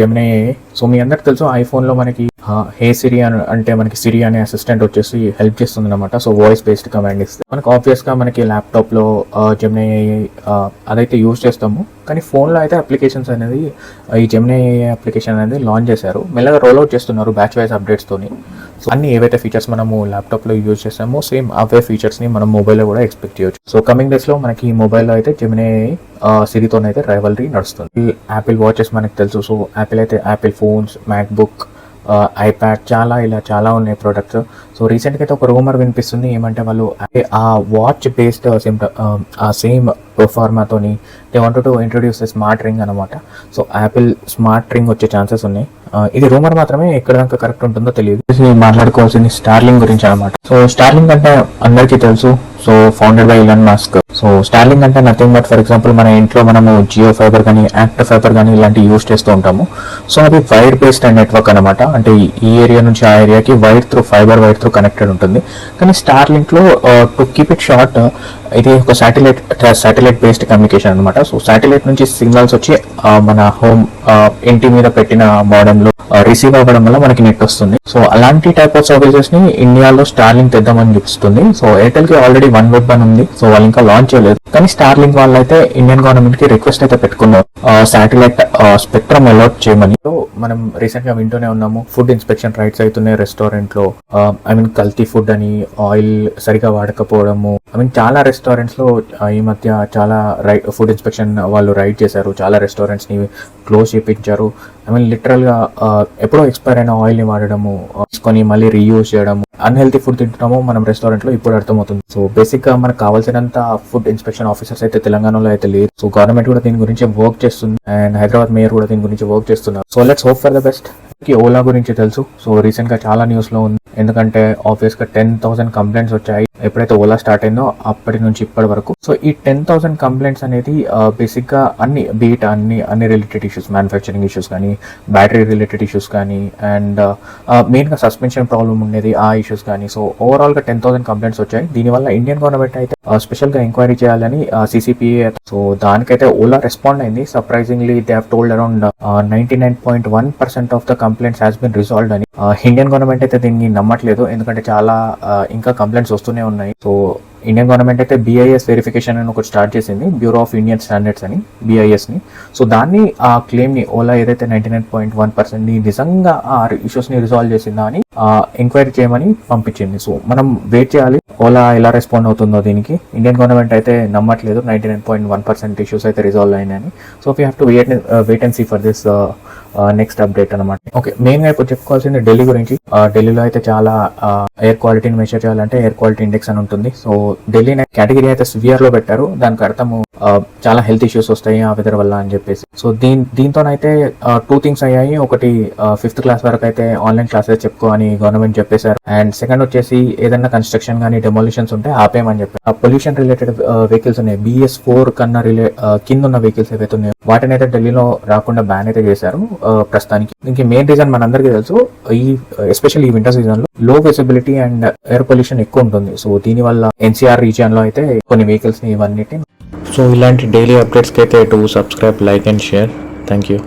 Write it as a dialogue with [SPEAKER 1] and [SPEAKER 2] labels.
[SPEAKER 1] Gemini so మీ అందరికి తెలుసు ఐఫోన్లో మనకి హే సిరి అంటే మనకి సిరి అనే అసిస్టెంట్ వచ్చేసి హెల్ప్ చేస్తుంది అనమాట. సో వాయిస్ బేస్డ్ కమాండ్ ఇస్తే మనకు ఆబ్వియస్గా మనకి ల్యాప్టాప్లో జెమినీ అదైతే యూజ్ చేస్తాము. కానీ ఫోన్లో అయితే అప్లికేషన్స్ అనేది ఈ జెమినీ అప్లికేషన్ అనేది లాంచ్ చేశారు. మెల్లగా రోల్అవుట్ చేస్తున్నారు బ్యాచ్ వైజ్ అప్డేట్స్తోని. సో అన్ని ఏవైతే ఫీచర్స్ మనము ల్యాప్టాప్లో యూజ్ చేస్తామో సేమ్ అవే ఫీచర్స్ని మనం మొబైల్లో కూడా ఎక్స్పెక్ట్ చేయొచ్చు. సో కమింగ్ డేస్లో మనకి మొబైల్లో అయితే జెమినీ సిరితోనైతే రైవలరీ నడుస్తుంది. యాపిల్ వాచెస్ మనకు తెలుసు. So Apple phones, MacBook, iPad చాలా ఉన్నాయి ప్రోడక్ట్స్. సో రీసెంట్గా అయితే ఒక రూమర్ వినిపిస్తుంది ఏమంటే వాళ్ళు ఆ వాచ్ బేస్డ్ సేమ్ ఫార్మాతోని they wanted to introduce smart ring అనమాట. సో యాపిల్ స్మార్ట్ రింగ్ వచ్చే ఛాన్సెస్ ఉన్నాయి. ఇది రూమర్ మాత్రమే, ఎక్కడ దాకా కరెక్ట్ ఉంటుందో తెలియదు. మాట్లాడుకోవాల్సింది స్టార్లింక్ గురించి అనమాట. సో స్టార్లింక్ అంటే అందరికీ తెలుసు. So founded by Elon Musk. So Starlink అంటే నథింగ్ బట్ ఫర్ ఎగ్జాంపుల్ మన ఇంట్లో మనము జియో ఫైబర్ కానీ యాక్టివ్ ఫైబర్ కానీ ఇలాంటివి యూజ్ చేస్తూ ఉంటాము. సో అది వైర్ బేస్డ్ నెట్వర్క్ అనమాట. అంటే ఈ ఏరియా నుంచి ఆ ఏరియాకి ఫైబర్ వైర్ త్రూ కనెక్టెడ్ ఉంటుంది. కానీ స్టార్లింక్ లో టు కీప్ ఇట్ షార్ట్ ఇది ఒక శాటిలైట్ బేస్డ్ కమ్యూనికేషన్ అనమాట. సో శాటిలైట్ నుంచి సిగ్నల్స్ వచ్చి మన హోమ్ ఇంటి మీద పెట్టిన మోడెమ్ లో రిసీవ్ అవ్వడం వల్ల మనకి నెట్ వస్తుంది. సో అలాంటి టైప్ ఆఫ్ సర్వీసెస్ ని ఇండియాలో స్టార్లింక్ తెద్దామని చూపిస్తుంది. సో ఎయిర్టెల్ కి ఆల్రెడీ OneWeb అని ఉంది. సో వాళ్ళు ఇంకా లాంచ్ చేయలేదు. కానీ స్టార్లింక్ వాళ్ళు అయితే ఇండియన్ గవర్నమెంట్ కి రిక్వెస్ట్ అయితే పెట్టుకున్నారు శాటిలైట్ స్పెక్ట్రమ్ అలాట్ చేయమని. సో మనం రీసెంట్ గా వింటూనే ఉన్నాము ఫుడ్ ఇన్స్పెక్షన్ రైట్స్ అవుతున్నాయి రెస్టారెంట్ లో. కల్తీ ఫుడ్ అని, ఆయిల్ సరిగా వాడకపోవడము. చాలా రెస్టారెంట్స్ లో ఈ మధ్య చాలా ఫుడ్ ఇన్స్పెక్షన్ వాళ్ళు రైడ్ చేశారు. చాలా రెస్టారెంట్స్ ని క్లోజ్ చేయించారు. లిటరల్ గా ఎప్పుడో ఎక్స్పైర్ అయిన ఆయిల్ ని వాడడము, తీసుకొని మళ్ళీ రీయూజ్ చేయడము, అన్హెల్తీ ఫుడ్ తింటున్నాము మనం రెస్టారెంట్ లో ఇప్పుడు అర్థమవుతుంది. సో బేసిక్ గా మనకు కావాల్సినంత ఫుడ్ ఇన్స్పెక్షన్ ఆఫీసర్స్ అయితే తెలంగాణలో అయితే లేదు. సో గవర్నమెంట్ కూడా దీని గురించి వర్క్ చేస్తుంది అండ్ హైదరాబాద్ మేయర్ కూడా దీని గురించి వర్క్ చేస్తున్నారు. So let's hope for the best. Ola గురించి తెలుసు. సో రీసెంట్ గా చాలా న్యూస్ లో ఉంది. ఎందుకంటే ఆబ్వియస్ గా 10,000 కంప్లైంట్స్ వచ్చాయి ఎప్పుడైతే ఓలా స్టార్ట్ అయిందో అప్పటి నుంచి ఇప్పటి వరకు. సో ఈ 10,000 కంప్లైంట్స్ అనేది బేసిక్ గా అన్ని రిలేటెడ్ ఇష్యూస్, మ్యానుఫ్యాక్చరింగ్ ఇష్యూస్ కానీ, బ్యాటరీ రిలేటెడ్ ఇష్యూస్ కానీ, అండ్ మెయిన్ గా సస్పెన్షన్ ప్రాబ్లమ్ ఉండేది ఆ ఇష్యూస్ కానీ. సో ఓవరాల్ గా 10,000 కంప్లైంట్స్ వచ్చాయి. దీనివల్ల ఇండియన్ గవర్నమెంట్ అయితే స్పెషల్ గా ఎంక్వైరీ చేయాలని CCPA. సో దానికైతే ఓలా రెస్పాండ్ అయింది. Surprisingly they have told around 99.1% of the complaints has been resolved అని. ఇండియన్ గవర్నమెంట్ అయితే దీన్ని నమ్మట్లేదు, ఎందుకంటే చాలా ఇంకా కంప్లైంట్స్ వస్తూనే ఉన్నాయి. సో ఇండియన్ గవర్నమెంట్ అయితే BIS వెరిఫికేషన్ అని ఒకటి స్టార్ట్ చేసింది, బ్యూరో ఆఫ్ ఇండియన్ స్టాండర్డ్స్ అని, BIS ని. సో దాన్ని ఆ క్లెయిమ్ ని ఓలా ఏదైతే 99.1% ని నిజంగా ఆ ఇష్యూస్ ని రిజాల్వ్ చేసిందా అని ఎంక్వైరీ చేయమని పంపించింది. సో మనం వెయిట్ చేయాలి ఓలా ఎలా రెస్పాండ్ అవుతుందో దీనికి. ఇండియన్ గవర్నమెంట్ అయితే నమ్మట్లేదు 99.1% ఇష్యూస్ అయితే రిజాల్వ్ అయినాయని. So we have to wait and see for this next update అనమాట. ఓకే, మెయిన్ గా ఇప్పుడు చెప్పుకోవాల్సింది ఢిల్లీ గురించి. ఢిల్లీలో అయితే చాలా ఎయిర్ క్వాలిటీని మెజర్ చేయాలంటే ఎయిర్ క్వాలిటీ ఇండెక్స్ అని ఉంటుంది. సో ఢిల్లీ కేటగిరీ అయితే సివియర్ లో పెట్టారు. దానికి అర్థము చాలా హెల్త్ ఇష్యూస్ వస్తాయి ఆ వెదర్ వల్ల అని చెప్పేసి. సో దీంతోనైతే 2 థింగ్స్ అయ్యాయి. ఒకటి 5th క్లాస్ వరకు అయితే ఆన్లైన్ క్లాసెస్ చెప్పుకో అని గవర్నమెంట్ చెప్పేశారు. అండ్ సెకండ్ వచ్చేసి ఏదైనా కన్స్ట్రక్షన్ కానీ డెమోలిషన్స్ ఉంటే ఆపేయమని చెప్పారు. ఆ పొల్యూషన్ రిలేటెడ్ వెహికల్స్ ఉన్నాయి, BS4 కన్నా కింద ఉన్న వెహికల్స్ ఏవైతే ఉన్నాయో వాటిని అయితే ఢిల్లీలో రాకుండా బ్యాన్ అయితే చేశారు ప్రస్తుతానికి. దీనికి మెయిన్ రీజన్ మనందరికీ తెలుసు, ఎస్పెషల్లీ ఈ వింటర్ సీజన్ లో లో విజిబిలిటీ అండ్ ఎయిర్ పొల్యూషన్ ఎక్కువ ఉంటుంది. సో దీని వల్ల NCR రీజియన్ లో అయితే కొన్ని వెహికల్స్ ని ఇవన్నిటి. సో ఇలాంటి డైలీ అప్డేట్స్కి అయితే to subscribe, like and share. Thank you.